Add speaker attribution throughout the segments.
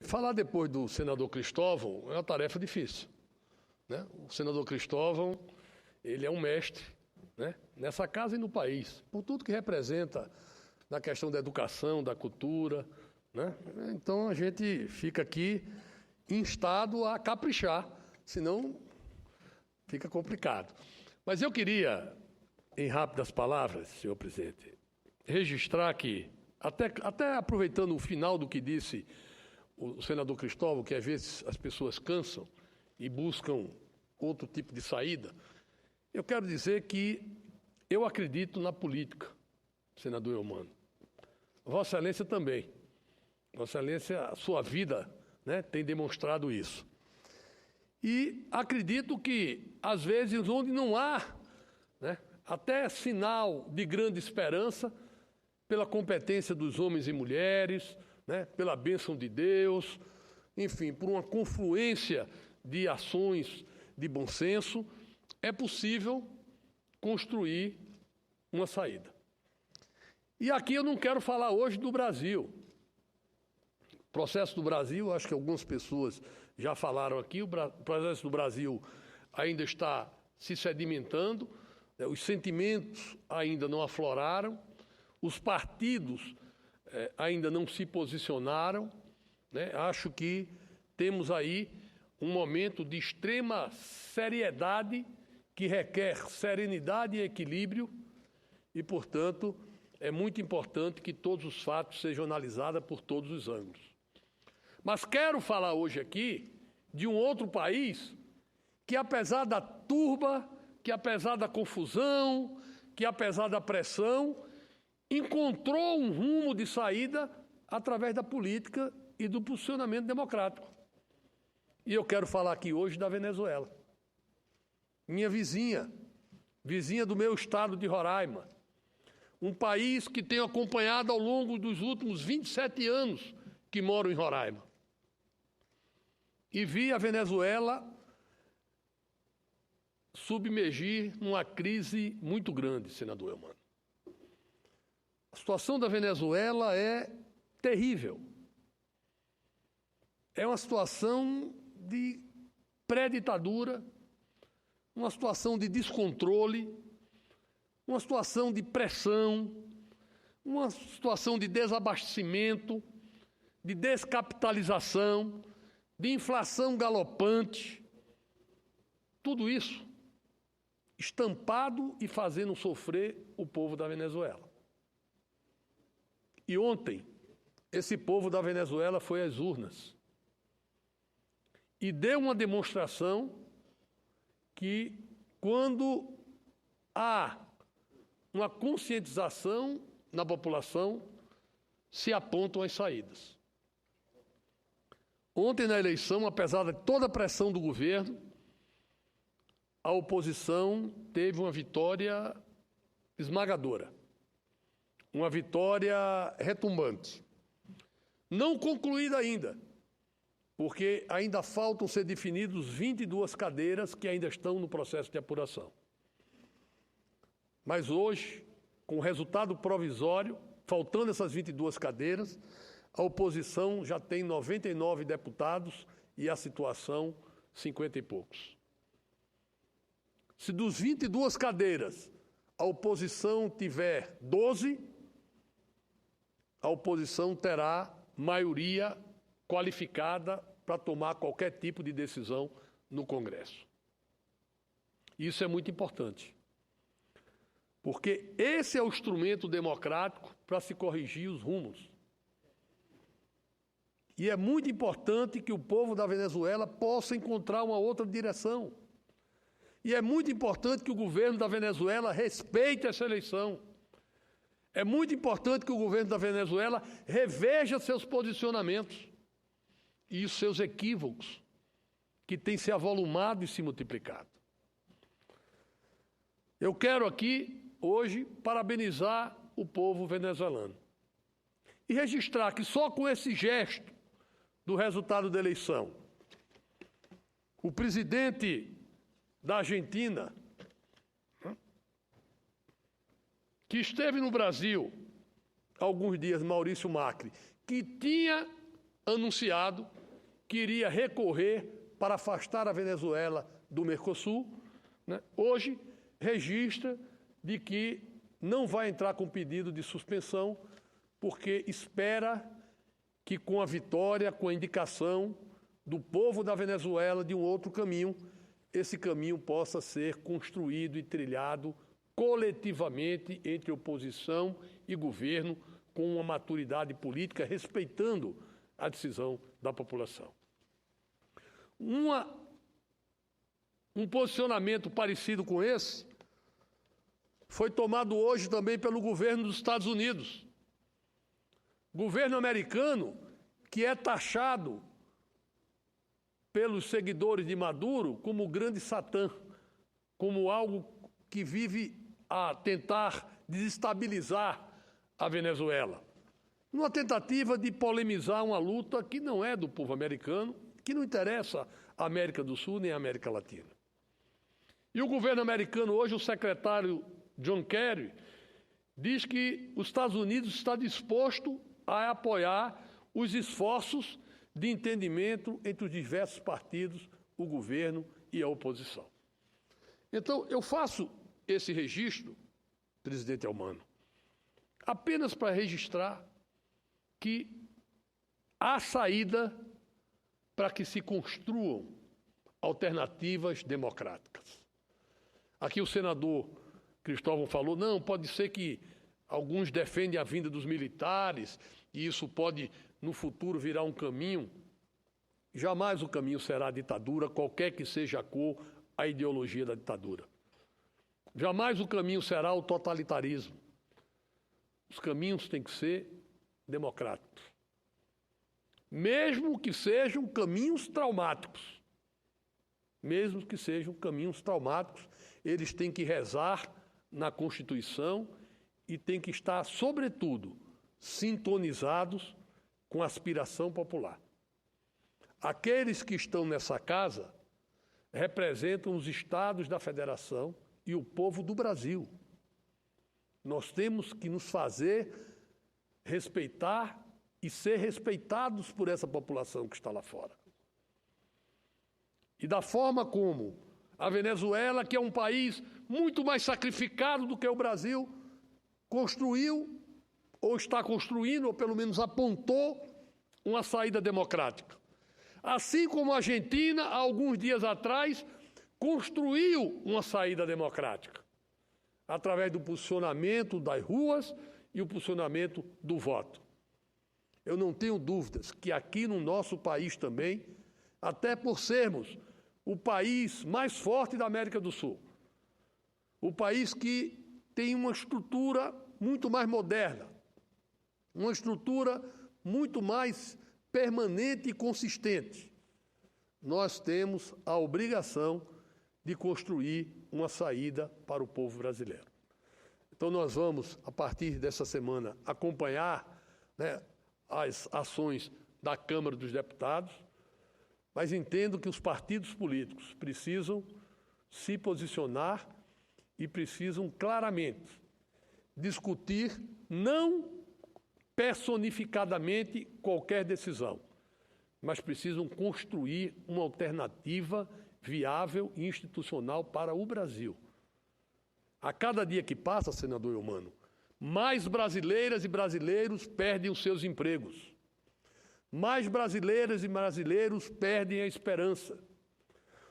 Speaker 1: Falar depois do senador Cristóvão é uma tarefa difícil, né? O senador Cristóvão, ele é um mestre, né, nessa casa e no país, por tudo que representa na questão da educação, da cultura, né? Então a gente fica aqui instado a caprichar, senão fica complicado. Mas eu queria, em rápidas palavras, senhor presidente, registrar que, até aproveitando o final do que disse o senador Cristóvão, que às vezes as pessoas cansam e buscam outro tipo de saída, eu quero dizer que eu acredito na política, senador Eumano. Vossa Excelência também. Vossa Excelência, a sua vida, né, tem demonstrado isso. E acredito que, às vezes, onde não há, né, até sinal de grande esperança, pela competência dos homens e mulheres, né, pela bênção de Deus, enfim, por uma confluência de ações de bom senso, é possível construir uma saída. E aqui eu não quero falar hoje do Brasil. O processo do Brasil, acho que algumas pessoas já falaram aqui, o processo do Brasil ainda está se sedimentando, né, os sentimentos ainda não afloraram, os partidos ainda não se posicionaram, né? Acho que temos aí um momento de extrema seriedade que requer serenidade e equilíbrio e, portanto, é muito importante que todos os fatos sejam analisados por todos os ângulos. Mas quero falar hoje aqui de um outro país que, apesar da turba, que apesar da confusão, que apesar da pressão, encontrou um rumo de saída através da política e do posicionamento democrático. E eu quero falar aqui hoje da Venezuela. Minha vizinha do meu estado de Roraima, um país que tenho acompanhado ao longo dos últimos 27 anos que moro em Roraima. E vi a Venezuela submergir numa crise muito grande, senador Eumano. A situação da Venezuela é terrível. É uma situação de pré-ditadura, uma situação de descontrole, uma situação de pressão, uma situação de desabastecimento, de descapitalização, de inflação galopante. Tudo isso estampado e fazendo sofrer o povo da Venezuela. E ontem, esse povo da Venezuela foi às urnas e deu uma demonstração que, quando há uma conscientização na população, se apontam as saídas. Ontem, na eleição, apesar de toda a pressão do governo, a oposição teve uma vitória esmagadora. Uma vitória retumbante. Não concluída ainda, porque ainda faltam ser definidos 22 cadeiras que ainda estão no processo de apuração. Mas hoje, com o resultado provisório, faltando essas 22 cadeiras, a oposição já tem 99 deputados e a situação 50 e poucos. Se dos 22 cadeiras a oposição tiver 12, a oposição terá maioria qualificada para tomar qualquer tipo de decisão no Congresso. Isso é muito importante, porque esse é o instrumento democrático para se corrigir os rumos. E é muito importante que o povo da Venezuela possa encontrar uma outra direção. E é muito importante que o governo da Venezuela respeite essa eleição. É muito importante que o governo da Venezuela reveja seus posicionamentos e os seus equívocos, que têm se avolumado e se multiplicado. Eu quero aqui, hoje, parabenizar o povo venezuelano e registrar que só com esse gesto do resultado da eleição, o presidente da Argentina, que esteve no Brasil há alguns dias, Maurício Macri, que tinha anunciado que iria recorrer para afastar a Venezuela do Mercosul, né? Hoje registra de que não vai entrar com pedido de suspensão, porque espera que com a vitória, com a indicação do povo da Venezuela de um outro caminho, esse caminho possa ser construído e trilhado coletivamente entre oposição e governo, com uma maturidade política, respeitando a decisão da população. Um posicionamento parecido com esse foi tomado hoje também pelo governo dos Estados Unidos. Governo americano que é taxado pelos seguidores de Maduro como o grande Satã, como algo que vive a tentar desestabilizar a Venezuela, numa tentativa de polemizar uma luta que não é do povo americano, que não interessa a América do Sul nem a América Latina. E o governo americano hoje, o secretário John Kerry, diz que os Estados Unidos está disposto a apoiar os esforços de entendimento entre os diversos partidos, o governo e a oposição. Então, eu faço esse registro, presidente Elmano, apenas para registrar que há saída para que se construam alternativas democráticas. Aqui o senador Cristóvão falou, não, pode ser que alguns defendem a vinda dos militares e isso pode, no futuro, virar um caminho. Jamais o caminho será a ditadura, qualquer que seja a cor, a ideologia da ditadura. Jamais o caminho será o totalitarismo. Os caminhos têm que ser democráticos. Mesmo que sejam caminhos traumáticos. Mesmo que sejam caminhos traumáticos, eles têm que rezar na Constituição e têm que estar, sobretudo, sintonizados com a aspiração popular. Aqueles que estão nessa casa representam os estados da federação e o povo do Brasil. Nós temos que nos fazer respeitar e ser respeitados por essa população que está lá fora. E da forma como a Venezuela, que é um país muito mais sacrificado do que o Brasil, construiu, ou está construindo, ou pelo menos apontou, uma saída democrática. Assim como a Argentina, há alguns dias atrás, construiu uma saída democrática, através do posicionamento das ruas e o posicionamento do voto. Eu não tenho dúvidas que aqui no nosso país também, até por sermos o país mais forte da América do Sul, o país que tem uma estrutura muito mais moderna, uma estrutura muito mais permanente e consistente, nós temos a obrigação de construir uma saída para o povo brasileiro. Então nós vamos, a partir dessa semana, acompanhar, né, as ações da Câmara dos Deputados, mas entendo que os partidos políticos precisam se posicionar e precisam claramente discutir, não personificadamente, qualquer decisão, mas precisam construir uma alternativa viável e institucional para o Brasil. A cada dia que passa, senador Eumano, mais brasileiras e brasileiros perdem os seus empregos. Mais brasileiras e brasileiros perdem a esperança.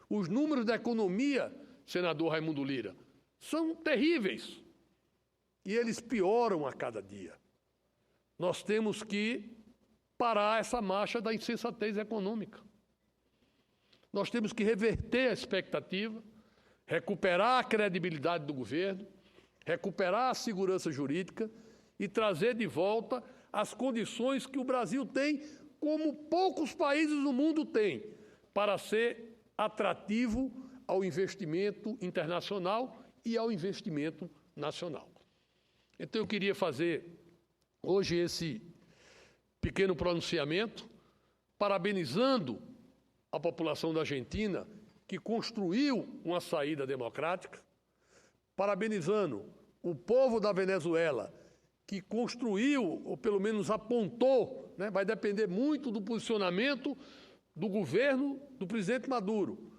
Speaker 1: Os números da economia, senador Raimundo Lira, são terríveis. E eles pioram a cada dia. Nós temos que parar essa marcha da insensatez econômica. Nós temos que reverter a expectativa, recuperar a credibilidade do governo, recuperar a segurança jurídica e trazer de volta as condições que o Brasil tem, como poucos países no mundo têm, para ser atrativo ao investimento internacional e ao investimento nacional. Então eu queria fazer hoje esse pequeno pronunciamento, parabenizando a população da Argentina, que construiu uma saída democrática, parabenizando o povo da Venezuela, que construiu, ou pelo menos apontou, né, vai depender muito do posicionamento do governo do presidente Maduro.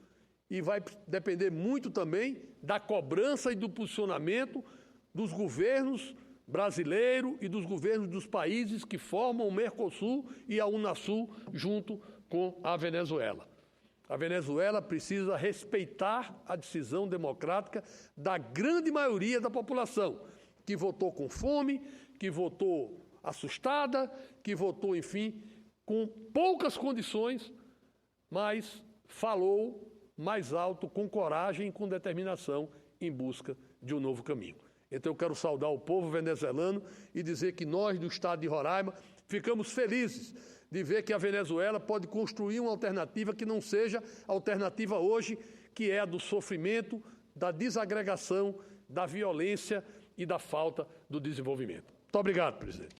Speaker 1: E vai depender muito também da cobrança e do posicionamento dos governos brasileiro e dos governos dos países que formam o Mercosul e a Unasul junto com a Venezuela. A Venezuela precisa respeitar a decisão democrática da grande maioria da população, que votou com fome, que votou assustada, que votou, enfim, com poucas condições, mas falou mais alto, com coragem e com determinação em busca de um novo caminho. Então eu quero saudar o povo venezuelano e dizer que nós, do estado de Roraima, ficamos felizes de ver que a Venezuela pode construir uma alternativa que não seja a alternativa hoje, que é a do sofrimento, da desagregação, da violência e da falta do desenvolvimento. Muito obrigado, presidente.